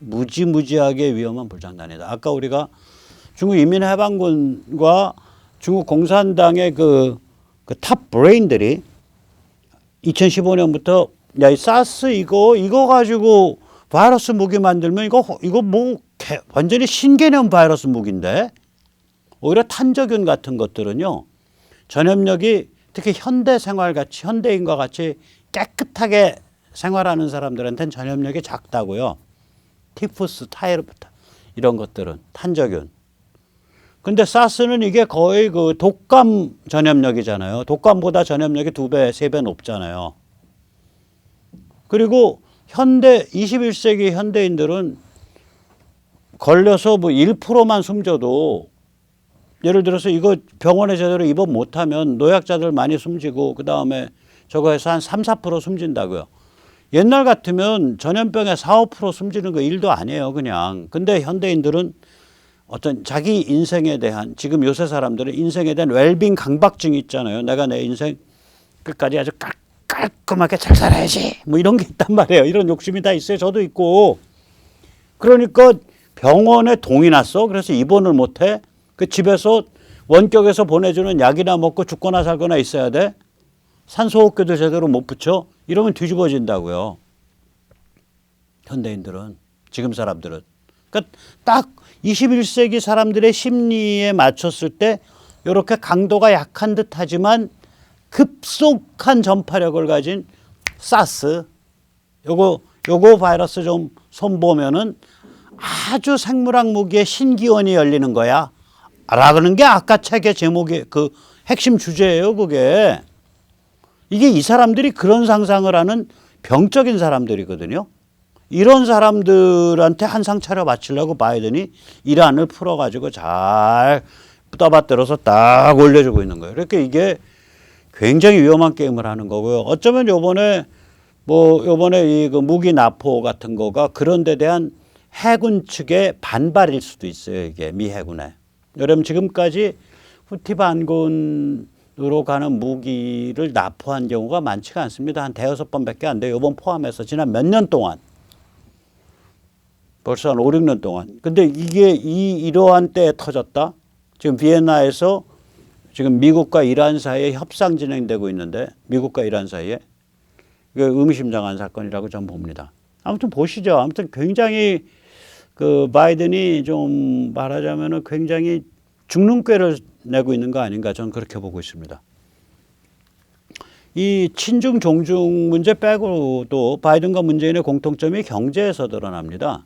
무지무지하게 위험한 불장난이다. 아까 우리가 중국 인민해방군과 중국 공산당의 그 탑 브레인들이 2015년부터 야, 이 사스 이거 가지고 바이러스 무기 만들면 이거 뭐 완전히 신개념 바이러스 무기인데, 오히려 탄저균 같은 것들은요, 전염력이 특히 현대인과 같이 깨끗하게 생활하는 사람들한테는 전염력이 작다고요. 티푸스, 타이르부터 이런 것들은 탄저균. 근데 사스는 이게 거의 그 독감 전염력이잖아요. 독감보다 전염력이 2배, 3배 높잖아요. 그리고 21세기 현대인들은 걸려서 뭐 1%만 숨져도, 예를 들어서 이거 병원에 제대로 입원 못하면 노약자들 많이 숨지고, 그 다음에 저거에서 한 3, 4% 숨진다고요. 옛날 같으면 전염병에 4, 5% 숨지는 거 일도 아니에요, 그냥. 근데 현대인들은 어떤 자기 인생에 대한, 지금 요새 사람들은 인생에 대한 웰빙 강박증이 있잖아요. 내가 내 인생 끝까지 아주 깔끔하게 잘 살아야지, 뭐 이런 게 있단 말이에요. 이런 욕심이 다 있어요. 저도 있고. 그러니까 병원에 동이 났어. 그래서 입원을 못해. 그 집에서 원격에서 보내주는 약이나 먹고 죽거나 살거나 있어야 돼. 산소호흡기도 제대로 못 붙여. 이러면 뒤집어진다고요. 현대인들은, 지금 사람들은. 그러니까 딱 21세기 사람들의 심리에 맞췄을 때 이렇게 강도가 약한 듯 하지만 급속한 전파력을 가진 사스, 요거 바이러스 좀 손보면은 아주 생물학 무기의 신기원이 열리는 거야. 라는 게 아까 책의 제목이 그 핵심 주제예요, 그게. 이게 이 사람들이 그런 상상을 하는 병적인 사람들이거든요. 이런 사람들한테 한상 차려 바치려고 바이든이 이란을 풀어가지고 잘 떠받들어서 딱 올려주고 있는 거예요. 그러니까 이게 굉장히 위험한 게임을 하는 거고요. 어쩌면 요번에 이 그 무기 납포 같은 거가 그런 데 대한 해군 측의 반발일 수도 있어요. 이게 미 해군에. 여러분 지금까지 후티 반군으로 가는 무기를 납포한 경우가 많지가 않습니다. 한 5-6번밖에 안 돼요. 이번 포함해서 지난 몇 년 동안. 벌써 한 5, 6년 동안. 근데 이게 이러한 때에 터졌다. 지금 비엔나에서 지금 미국과 이란 사이에 협상 진행되고 있는데, 미국과 이란 사이에 이게 의미심장한 사건이라고 저는 봅니다. 아무튼 보시죠. 아무튼 굉장히 그 바이든이 좀 말하자면은 굉장히 죽는 꾀를 내고 있는 거 아닌가, 저는 그렇게 보고 있습니다. 이 친중 종중 문제 빼고도 바이든과 문재인의 공통점이 경제에서 드러납니다.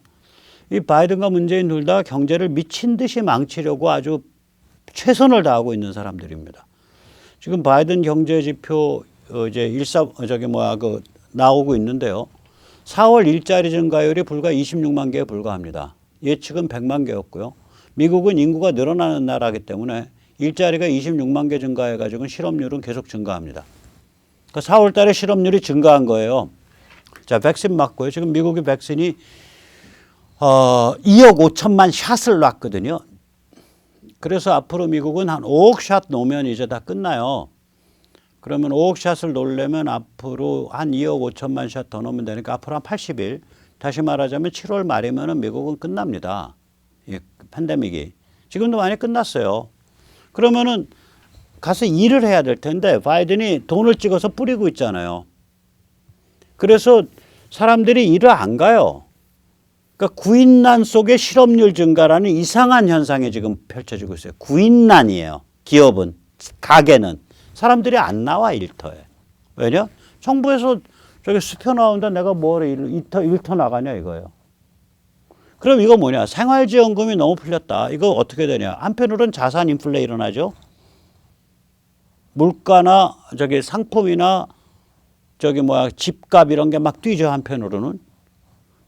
이 바이든과 문재인 둘 다 경제를 미친 듯이 망치려고 아주 최선을 다하고 있는 사람들입니다. 지금 바이든 경제 지표 이제 나오고 있는데요. 4월 일자리 증가율이 불과 26만 개에 불과합니다. 예측은 100만 개였고요. 미국은 인구가 늘어나는 나라이기 때문에 일자리가 26만 개 증가해가지고 실업률은 계속 증가합니다. 그러니까 4월 달에 실업률이 증가한 거예요. 자, 백신 맞고요. 지금 미국의 백신이 2억 5천만 샷을 놨거든요. 그래서 앞으로 미국은 한 5억 샷 놓으면 이제 다 끝나요. 그러면 5억 샷을 놓으려면 앞으로 한 2억 5천만 샷 더 놓으면 되니까 앞으로 한 80일. 다시 말하자면 7월 말이면 미국은 끝납니다. 이 팬데믹이. 지금도 많이 끝났어요. 그러면은 가서 일을 해야 될 텐데 바이든이 돈을 찍어서 뿌리고 있잖아요. 그래서 사람들이 일을 안 가요. 그러니까 구인난 속에 실업률 증가라는 이상한 현상이 지금 펼쳐지고 있어요. 구인난이에요. 기업은, 가게는. 사람들이 안 나와, 일터에. 왜냐? 정부에서 저기 수표 나온다, 내가 뭐래 일터 나가냐 이거예요. 그럼 이거 뭐냐? 생활지원금이 너무 풀렸다. 이거 어떻게 되냐? 한편으로는 자산 인플레 일어나죠. 물가나 저기 상품이나 집값 이런 게 막 뛰죠, 한편으로는.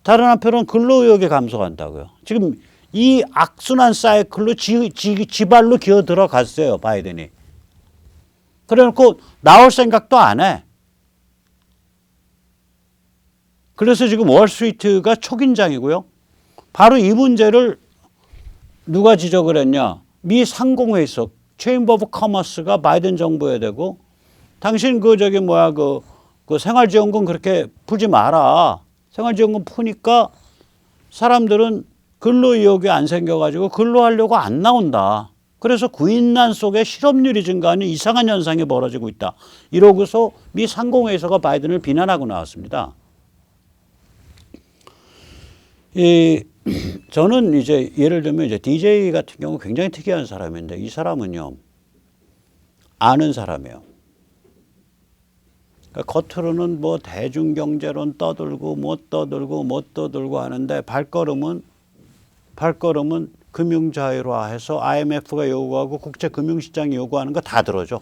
다른 한편으로는 근로의욕이 감소한다고요. 지금 이 악순환 사이클로 지발로 기어 들어갔어요, 바이든이. 그래놓고 나올 생각도 안 해. 그래서 지금 월스트리트가 초긴장이고요. 바로 이 문제를 누가 지적을 했냐. 미 상공회의소, 체인버 오브 커머스가 바이든 정부에 대고 당신 그 생활지원금 그렇게 풀지 마라. 생활지원금 푸니까 사람들은 근로 의욕이 안 생겨가지고 근로하려고 안 나온다. 그래서 구인난 속에 실업률이 증가하는 이상한 현상이 벌어지고 있다. 이러고서 미 상공회의소가 바이든을 비난하고 나왔습니다. 저는 이제 예를 들면 이제 DJ 같은 경우 굉장히 특이한 사람인데 이 사람은요 아는 사람이에요. 그러니까 겉으로는 뭐 대중경제론 떠들고 못 떠들고 하는데 발걸음은 금융자율화해서 IMF가 요구하고 국제금융시장이 요구하는 거 다 들어줘.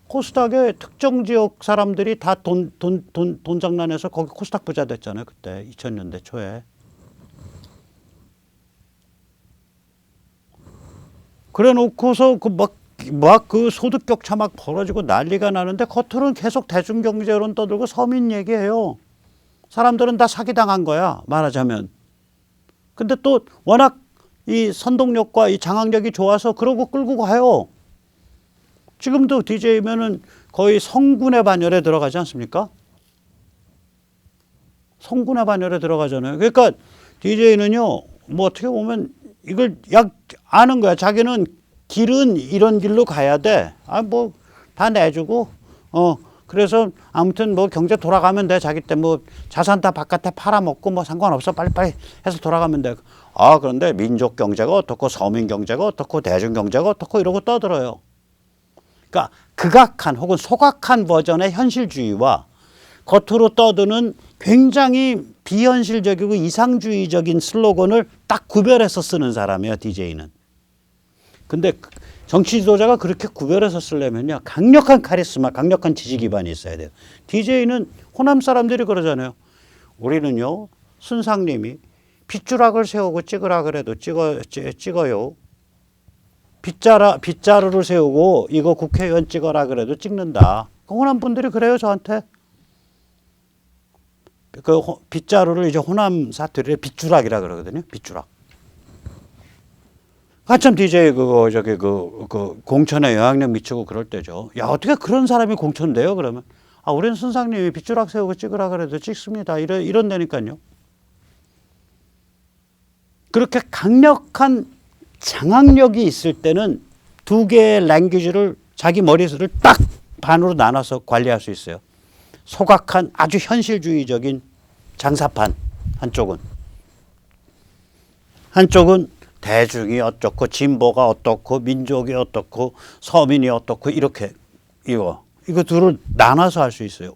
코스닥의 특정 지역 사람들이 다 돈 장난해서 거기 코스닥 부자 됐잖아요. 그때 2000년대 초에. 그래 놓고서 그 소득 격차 막 벌어지고 난리가 나는데 겉으로는 계속 대중경제론 떠들고 서민 얘기해요. 사람들은 다 사기당한 거야, 말하자면. 근데 또 워낙 이 선동력과 이 장악력이 좋아서 그러고 끌고 가요. 지금도 DJ면은 거의 성군의 반열에 들어가지 않습니까? 성군의 반열에 들어가잖아요. 그러니까 DJ는요, 뭐 어떻게 보면 이걸 아는 거야. 자기는 길은 이런 길로 가야 돼. 뭐 다 내주고, 그래서 아무튼 뭐 경제 돌아가면 돼. 자기 때 뭐 자산 다 바깥에 팔아먹고 뭐 상관없어. 빨리빨리 해서 돌아가면 돼. 그런데 민족 경제가 어떻고 서민 경제가 어떻고 대중 경제가 어떻고 이러고 떠들어요. 그러니까 극악한 혹은 소각한 버전의 현실주의와 겉으로 떠드는 굉장히 비현실적이고 이상주의적인 슬로건을 딱 구별해서 쓰는 사람이에요, DJ는. 근데 정치 지도자가 그렇게 구별해서 쓰려면요, 강력한 카리스마, 강력한 지지 기반이 있어야 돼요. DJ는 호남 사람들이 그러잖아요. 우리는요, 순상님이 빗주락을 세우고 찍으라 그래도 찍어요. 빗자루를 세우고 이거 국회의원 찍어라 그래도 찍는다. 호남 분들이 그래요, 저한테. 그 빗자루를 이제 호남 사투리에 빗주락이라 그러거든요. 빗주락. 한참 DJ 그 공천에 영향력 미치고 그럴 때죠. 야, 어떻게 그런 사람이 공천돼요? 그러면 우리는 순상님이 빗주락 세우고 찍으라 그래도 찍습니다. 이런 데니까요. 그렇게 강력한 장악력이 있을 때는 두 개의 랭귀지를 자기 머릿속을 딱 반으로 나눠서 관리할 수 있어요. 소각한 아주 현실주의적인 장사판 한쪽은 대중이 어떻고 진보가 어떻고 민족이 어떻고 서민이 어떻고 이렇게 이거 둘을 나눠서 할 수 있어요.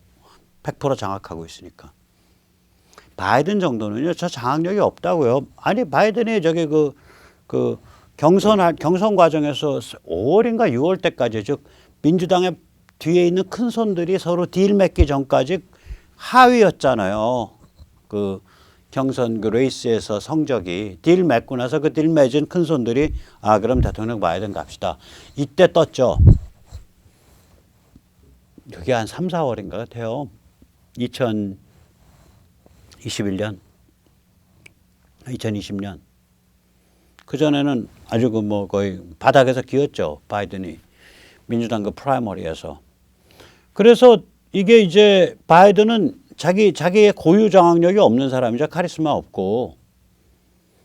100% 장악하고 있으니까. 바이든 정도는요, 저 장악력이 없다고요. 아니, 바이든이 저기 그 경선 과정에서 5월인가 6월 때까지, 즉 민주당의 뒤에 있는 큰 손들이 서로 딜 맺기 전까지 하위였잖아요. 그 경선 그 레이스에서 성적이 딜 맺고 나서 그 딜 맺은 큰 손들이 그럼 대통령 바이든 갑시다. 이때 떴죠. 그게 한 3, 4월인가 같아요. 2020년. 그전에는 아주 거의 바닥에서 기었죠. 바이든이. 민주당 그 프라이머리에서. 그래서 이게 이제 바이든은 자기의 고유 장악력이 없는 사람이죠. 카리스마 없고.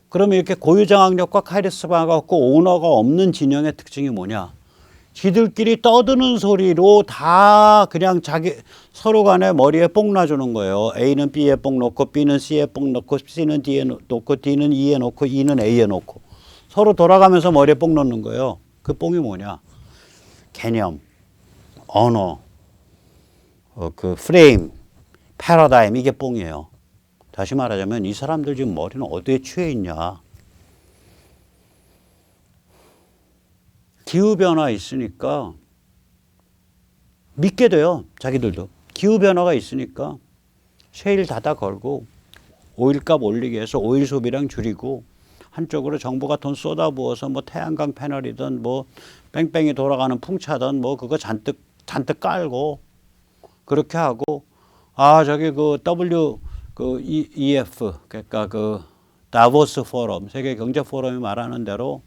그러면 이렇게 고유 장악력과 카리스마가 없고 오너가 없는 진영의 특징이 뭐냐? 지들끼리 떠드는 소리로 다 그냥 서로 간에 머리에 뽕 놔주는 거예요. A는 B에 뽕 놓고 B는 C에 뽕 놓고 C는 D에 놓고 D는 E에 놓고 E는 A에 놓고 서로 돌아가면서 머리에 뽕 놓는 거예요. 그 뽕이 뭐냐? 개념, 언어, 그 프레임, 패러다임, 이게 뽕이에요. 다시 말하자면 이 사람들 지금 머리는 어디에 취해 있냐? 기후변화 있으니까 믿게 돼요. 자기들도. 기후변화가 있으니까 셰일 닫아 걸고 오일값 올리기 위해서 오일 소비량 줄이고 한쪽으로 정부가 돈 쏟아부어서 뭐 태양광 패널이든 뭐 뺑뺑이 돌아가는 풍차든 뭐 그거 잔뜩 깔고 그렇게 하고 저기 EF 그러니까 다보스 포럼 세계 경제 포럼이 말하는 대로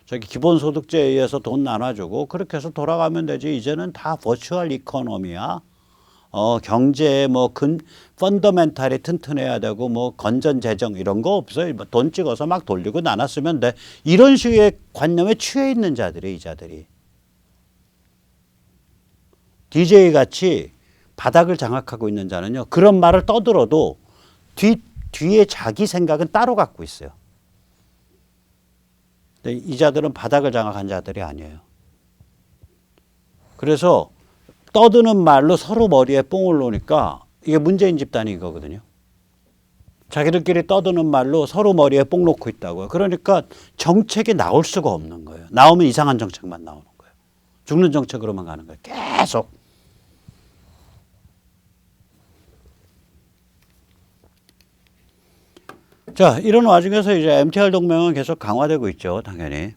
저기 기본소득제에 의해서 돈 나눠주고 그렇게 해서 돌아가면 되지. 이제는 다 버추얼 이코노미야. 경제에 펀더멘탈이 튼튼해야 되고 건전 재정 이런 거 없어요. 돈 찍어서 막 돌리고 나눴으면 돼. 이런 식의 관념에 취해 있는 자들이 이 자들이. DJ 같이 바닥을 장악하고 있는 자는요. 그런 말을 떠들어도 뒤에 자기 생각은 따로 갖고 있어요. 근데 이 자들은 바닥을 장악한 자들이 아니에요. 그래서 떠드는 말로 서로 머리에 뽕을 놓으니까 이게 문재인 집단이 이거거든요. 자기들끼리 떠드는 말로 서로 머리에 뽕 놓고 있다고요. 그러니까 정책이 나올 수가 없는 거예요. 나오면 이상한 정책만 나오는 거예요. 죽는 정책으로만 가는 거예요. 계속. 자, 이런 와중에서 이제 MTR 동맹은 계속 강화되고 있죠, 당연히.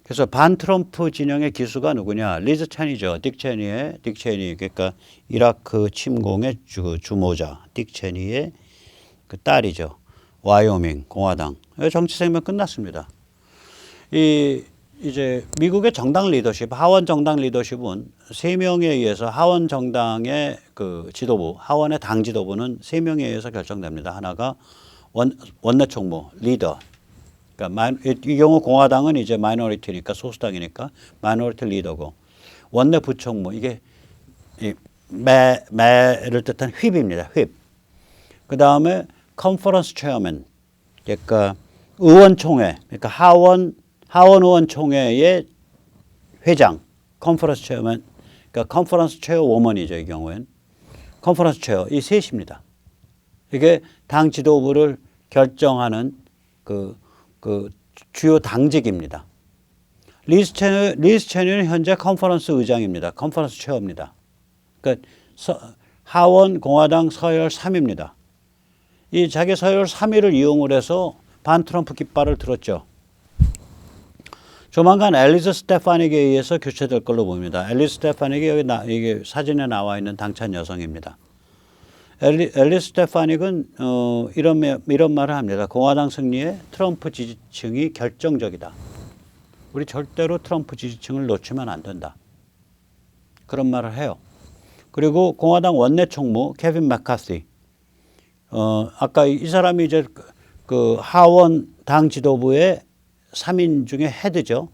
그래서 반 트럼프 진영의 기수가 누구냐? 리즈 체니죠. 딕 체니, 그러니까 이라크 침공의 주모자, 딕 체니의 그 딸이죠. 와이오밍 공화당. 정치 생명 끝났습니다. 이제 미국의 정당 리더십, 하원 정당 리더십은 3명에 의해서 하원 정당의 그 지도부, 하원의 당 지도부는 3명에 의해서 결정됩니다. 하나가 원내 총무, 리더. 그러니까 이 경우 공화당은 이제 마이너리티니까 소수당이니까 마이너리티 리더고 원내 부총무 이게 매를 뜻한 휩입니다. 휩. 그 다음에 컨퍼런스 체어맨 그러니까 의원총회 그러니까 하원 의원총회의 회장 컨퍼런스 체어맨 그러니까 컨퍼런스 체어 워먼이죠. 이 경우엔 컨퍼런스 체어 이 셋입니다. 이게 당 지도부를 결정하는 그 주요 당직입니다. 리즈 체니는 현재 컨퍼런스 의장입니다. 컨퍼런스 체어입니다. 그러니까 하원 공화당 서열 3위입니다. 이 자기 서열 3위를 이용을 해서 반 트럼프 깃발을 들었죠. 조만간 앨리스 스테파닉에 의해서 교체될 걸로 보입니다. 앨리스 스테파닉이 여기 이게 사진에 나와 있는 당찬 여성입니다. 앨리스 스테파닉은 이런 말을 합니다. 공화당 승리에 트럼프 지지층이 결정적이다. 우리 절대로 트럼프 지지층을 놓치면 안 된다. 그런 말을 해요. 그리고 공화당 원내 총무 케빈 맥카시. 아까 이 사람이 이제 그 하원 당 지도부의 3인 중에 헤드죠.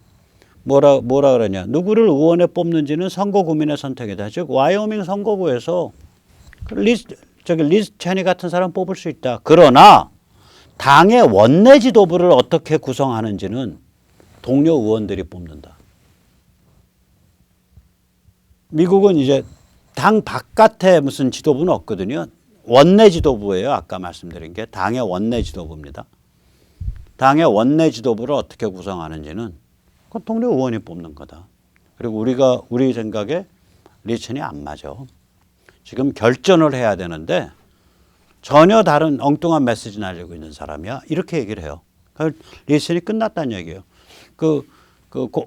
뭐라 그러냐. 누구를 의원에 뽑는지는 선거 구민의 선택이다. 즉 와이오밍 선거구에서 리즈 체니 같은 사람 뽑을 수 있다. 그러나 당의 원내 지도부를 어떻게 구성하는지는 동료 의원들이 뽑는다. 미국은 이제 당 바깥에 무슨 지도부는 없거든요. 원내 지도부예요. 아까 말씀드린 게 당의 원내 지도부입니다. 당의 원내 지도부를 어떻게 구성하는지는 그 동료 의원이 뽑는 거다. 그리고 우리 생각에 리천이 안 맞아. 지금 결전을 해야 되는데 전혀 다른 엉뚱한 메시지 날리고 있는 사람이야. 이렇게 얘기를 해요. 리천이 끝났다는 얘기예요. 그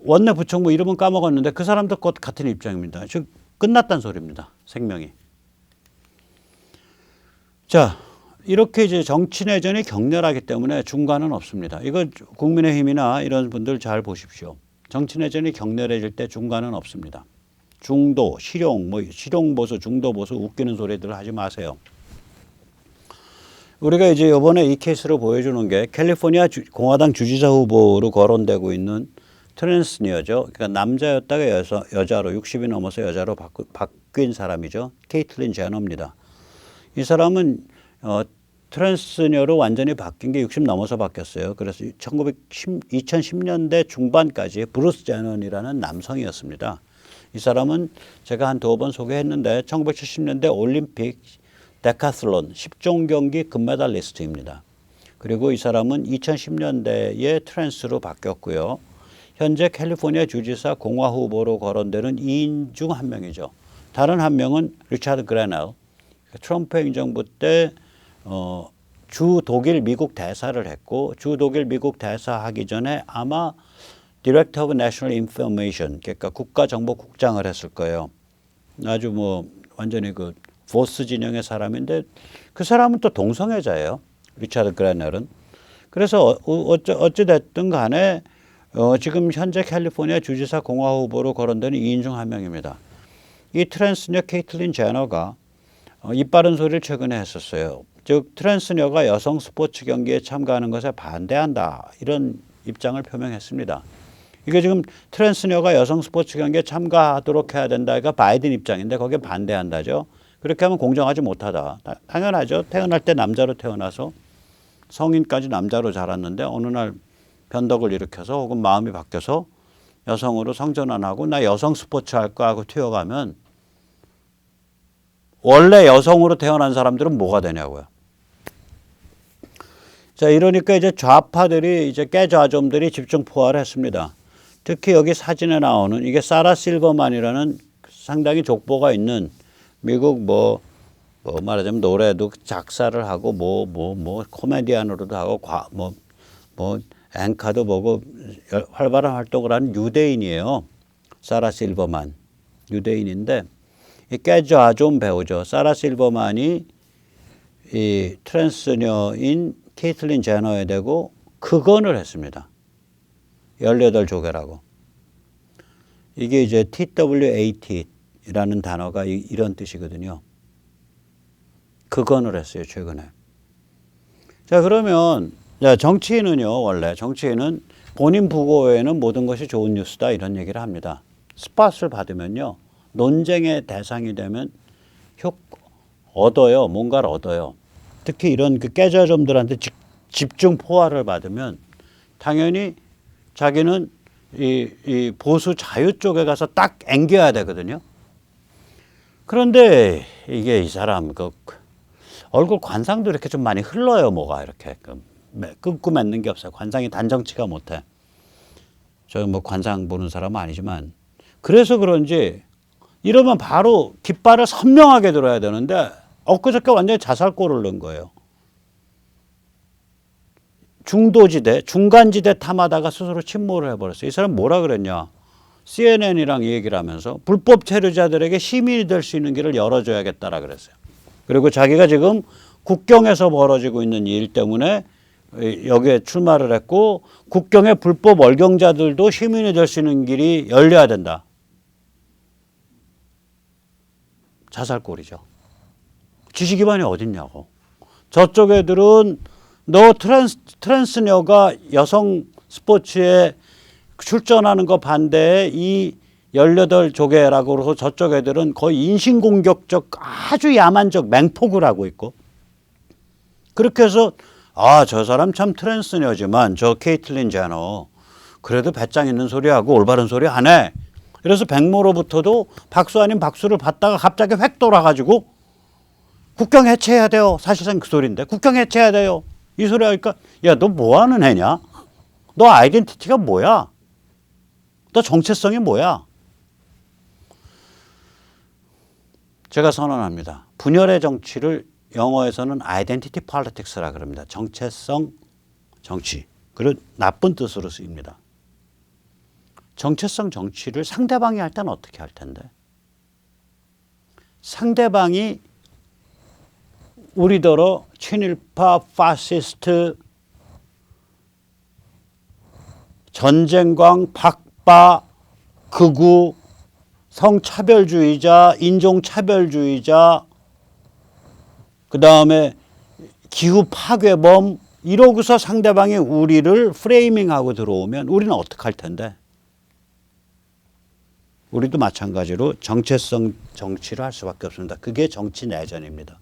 원내 부총무 이름은 까먹었는데 그 사람도 곧 같은 입장입니다. 즉 끝났다는 소리입니다. 생명이. 자, 이렇게 이제 정치 내전이 격렬하기 때문에 중간은 없습니다. 이거 국민의힘이나 이런 분들 잘 보십시오. 정치 내전이 격렬해질 때 중간은 없습니다. 중도, 실용, 실용 보수, 중도 보수 웃기는 소리들 하지 마세요. 우리가 이제 이번에 이 케이스로 보여주는 게 캘리포니아 공화당 주지사 후보로 거론되고 있는 트랜스니어죠. 그러니까 남자였다가 여자로 60이 넘어서 여자로 바뀐 사람이죠. 케이틀린 제너입니다. 이 사람은 트랜스니어로 완전히 바뀐 게 60 넘어서 바뀌었어요. 그래서 2010년대 중반까지 브루스 제넌이라는 남성이었습니다. 이 사람은 제가 한 2번 소개했는데 1970년대 올림픽 데카슬론 10종 경기 금메달리스트입니다. 그리고 이 사람은 2010년대에 트랜스로 바뀌었고요. 현재 캘리포니아 주지사 공화 후보로 거론되는 2인 중 한 명이죠. 다른 한 명은 리차드 그레넬. 트럼프 행정부 때 주 독일 미국 대사를 했고 주 독일 미국 대사 하기 전에 아마 Director of National Information 그러니까 국가정보국장을 했을 거예요. 아주 완전히 그 보스 진영의 사람인데 그 사람은 또 동성애자예요. 리차드 그레넬은. 그래서 어찌 됐든 간에 지금 현재 캘리포니아 주지사 공화 후보로 거론되는 2인 중 한 명입니다. 이 트랜스니어 케이틀린 제너가 이빠른 소리를 최근에 했었어요. 즉 트랜스녀가 여성 스포츠 경기에 참가하는 것에 반대한다. 이런 입장을 표명했습니다. 이게 지금 트랜스녀가 여성 스포츠 경기에 참가하도록 해야 된다. 그러니까 바이든 입장인데 거기에 반대한다죠. 그렇게 하면 공정하지 못하다. 당연하죠. 태어날 때 남자로 태어나서 성인까지 남자로 자랐는데 어느 날 변덕을 일으켜서 혹은 마음이 바뀌어서 여성으로 성전환하고 나 여성 스포츠 할까 하고 튀어가면 원래 여성으로 태어난 사람들은 뭐가 되냐고요. 자, 이러니까 이제 좌파들이 이제 깨좌좀들이 집중 포화를 했습니다. 특히 여기 사진에 나오는 이게 사라 실버만이라는 상당히 족보가 있는 미국 뭐 말하자면 노래도 작사를 하고 코미디언으로도 하고 앵커도 보고 활발한 활동을 하는 유대인이에요. 사라 실버만 유대인인데 이 깨좌좀 배우죠. 사라 실버만이 이 트랜스녀인 케이틀린 제너에 대고 극언을 했습니다. 18조개라고. 이게 이제 TWAT라는 단어가 이런 뜻이거든요. 극언을 했어요, 최근에. 자, 그러면 정치인은요, 원래 정치인은 본인 부고 외에는 모든 것이 좋은 뉴스다 이런 얘기를 합니다. 스팟을 받으면요, 논쟁의 대상이 되면 얻어요. 뭔가를 얻어요. 특히 이런 그 깨좌점들한테 집중 포화를 받으면 당연히 자기는 이 보수 자유 쪽에 가서 딱 앵겨야 되거든요. 그런데 이게 이 사람 그 얼굴 관상도 이렇게 좀 많이 흘러요. 뭐가 이렇게 끊고 맺는 게 없어요. 관상이 단정치가 못해. 저 뭐 관상 보는 사람은 아니지만 그래서 그런지 이러면 바로 깃발을 선명하게 들어야 되는데 엊그저께 완전히 자살골을 넣은 거예요. 중도지대, 중간지대 탐하다가 스스로 침몰을 해버렸어요. 이 사람 뭐라 그랬냐. CNN이랑 얘기를 하면서 불법 체류자들에게 시민이 될 수 있는 길을 열어줘야겠다라 그랬어요. 그리고 자기가 지금 국경에서 벌어지고 있는 일 때문에 여기에 출마를 했고 국경의 불법 월경자들도 시민이 될 수 있는 길이 열려야 된다. 자살골이죠. 지지 기반이 어딨냐고. 저쪽 애들은 너 트랜스녀가 여성 스포츠에 출전하는 거 반대에 이 18조개라고 그러고 저쪽 애들은 거의 인신공격적 아주 야만적 맹폭을 하고 있고 그렇게 해서 저 사람 참 트랜스녀지만 저 케이틀린 제너 그래도 배짱 있는 소리하고 올바른 소리 안 해. 그래서 백모로부터도 박수 아닌 박수를 받다가 갑자기 획 돌아가지고 국경 해체해야 돼요. 사실상 그 소리인데 국경 해체해야 돼요. 이 소리 하니까 야, 너 뭐 하는 애냐? 너 아이덴티티가 뭐야? 너 정체성이 뭐야? 제가 선언합니다. 분열의 정치를 영어에서는 아이덴티티 폴리틱스라 그럽니다. 정체성 정치. 그리고 나쁜 뜻으로 쓰입니다. 정체성 정치를 상대방이 할 때는 어떻게 할 텐데? 상대방이 우리더러 친일파, 파시스트, 전쟁광, 박바, 극우, 성차별주의자, 인종차별주의자, 그 다음에 기후 파괴범 이러고서 상대방이 우리를 프레이밍하고 들어오면 우리는 어떻게 할 텐데? 우리도 마찬가지로 정체성 정치를 할 수밖에 없습니다. 그게 정치 내전입니다.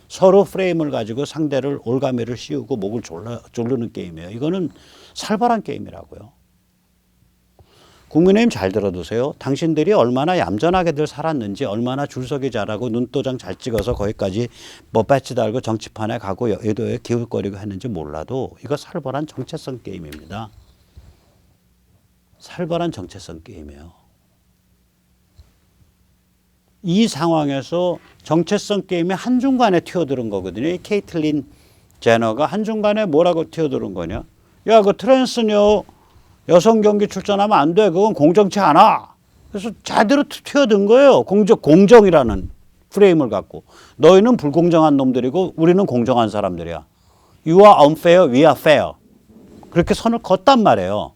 서로 프레임을 가지고 상대를 올가미를 씌우고 목을 조르는 게임이에요. 이거는 살벌한 게임이라고요. 국민의힘 잘 들어두세요. 당신들이 얼마나 얌전하게들 살았는지 얼마나 줄서기 잘하고 눈도장 잘 찍어서 거기까지 뭐 배치 달고 정치판에 가고 여의도에 기웃거리고 했는지 몰라도 이거 살벌한 정체성 게임입니다. 살벌한 정체성 게임이에요. 이 상황에서 정체성 게임이 한중간에 튀어들은 거거든요. 이 케이틀린 제너가 한중간에 뭐라고 튀어들은 거냐. 야, 그 트랜스녀 여성 경기 출전하면 안 돼. 그건 공정치 않아. 그래서 자대로 튀어든 거예요. 공정이라는 프레임을 갖고. 너희는 불공정한 놈들이고 우리는 공정한 사람들이야. You are unfair, we are fair. 그렇게 선을 걷단 말이에요.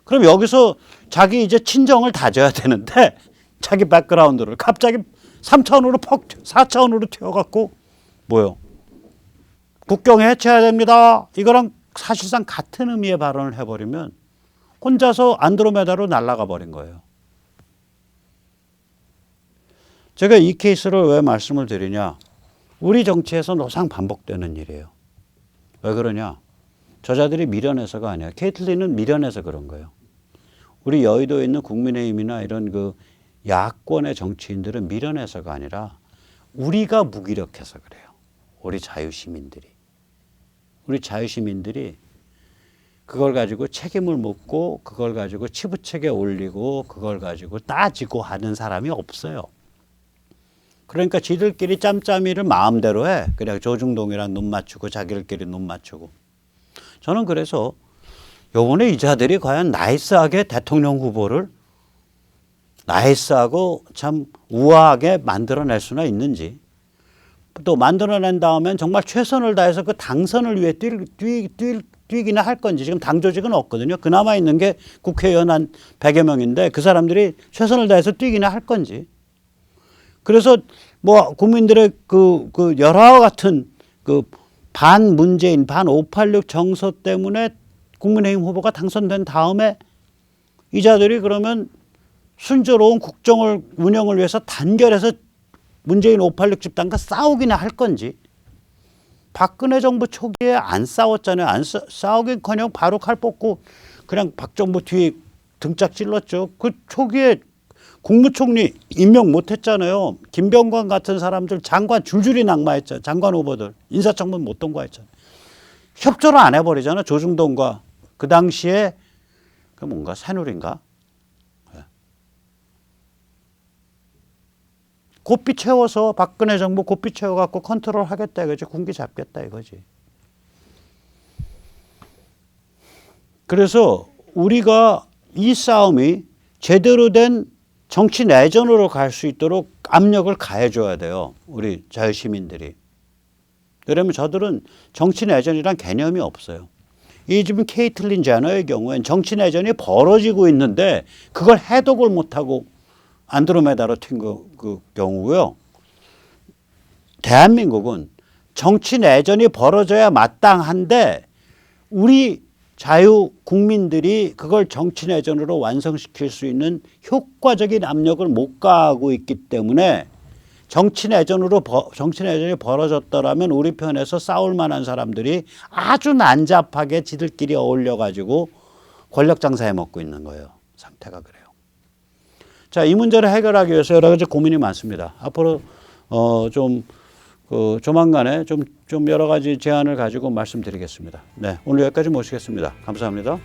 그럼 여기서 자기 이제 친정을 다져야 되는데 자기 백그라운드를 갑자기 3차원으로 4차원으로 튀어갖고 뭐요? 국경 해체해야 됩니다. 이거랑 사실상 같은 의미의 발언을 해버리면 혼자서 안드로메다로 날아가 버린 거예요. 제가 이 케이스를 왜 말씀을 드리냐. 우리 정치에서 노상 반복되는 일이에요. 왜 그러냐. 저자들이 미련해서가 아니야. 케이틀린은 미련해서 그런 거예요. 우리 여의도에 있는 국민의힘이나 이런 그 야권의 정치인들은 미련해서가 아니라 우리가 무기력해서 그래요. 우리 자유시민들이. 우리 자유시민들이 그걸 가지고 책임을 묻고 그걸 가지고 치부책에 올리고 그걸 가지고 따지고 하는 사람이 없어요. 그러니까 지들끼리 짬짬이를 마음대로 해. 그냥 조중동이랑 눈 맞추고 자기들끼리 눈 맞추고. 저는 그래서 요번에 이 자들이 과연 나이스하게 대통령 후보를 나이스하고 참 우아하게 만들어낼 수나 있는지, 또 만들어낸 다음엔 정말 최선을 다해서 그 당선을 위해 뛰기나 할 건지. 지금 당 조직은 없거든요. 그나마 있는 게 국회의원 한 100여 명인데 그 사람들이 최선을 다해서 뛰기나 할 건지. 그래서 뭐 국민들의 그 열화와 같은 그 반문재인, 반586 정서 때문에 국민의힘 후보가 당선된 다음에 이 자들이 그러면 순조로운 국정을 운영을 위해서 단결해서 문재인 586 집단과 싸우기나 할 건지. 박근혜 정부 초기에 안 싸웠잖아요. 안 싸우긴커녕 바로 칼 뽑고 그냥 박 정부 뒤에 등짝 찔렀죠. 그 초기에 국무총리 임명 못했잖아요. 김병관 같은 사람들 장관 줄줄이 낙마했죠. 장관 후보들 인사청문 못 통과했잖아요. 협조를 안 해버리잖아요. 조중동과 그 당시에 그 뭔가 새누리인가? 고삐 채워서 박근혜 정부 고삐 채워갖고 컨트롤 하겠다 이거지. 군기 잡겠다 이거지. 그래서 우리가 이 싸움이 제대로 된 정치 내전으로 갈 수 있도록 압력을 가해줘야 돼요. 우리 자유시민들이. 그러면 저들은 정치 내전이란 개념이 없어요. 이 지금 케이틀린 제너의 경우엔 정치 내전이 벌어지고 있는데 그걸 해독을 못하고 안드로메다로 튄 그 경우고요. 대한민국은 정치 내전이 벌어져야 마땅한데 우리 자유 국민들이 그걸 정치 내전으로 완성시킬 수 있는 효과적인 압력을 못 가하고 있기 때문에 정치 내전이 벌어졌더라면 우리 편에서 싸울 만한 사람들이 아주 난잡하게 지들끼리 어울려 가지고 권력 장사해 먹고 있는 거예요. 상태가 그래요. 자, 이 문제를 해결하기 위해서 여러 가지 고민이 많습니다. 앞으로 조만간에 좀 여러 가지 제안을 가지고 말씀드리겠습니다. 네, 오늘 여기까지 모시겠습니다. 감사합니다.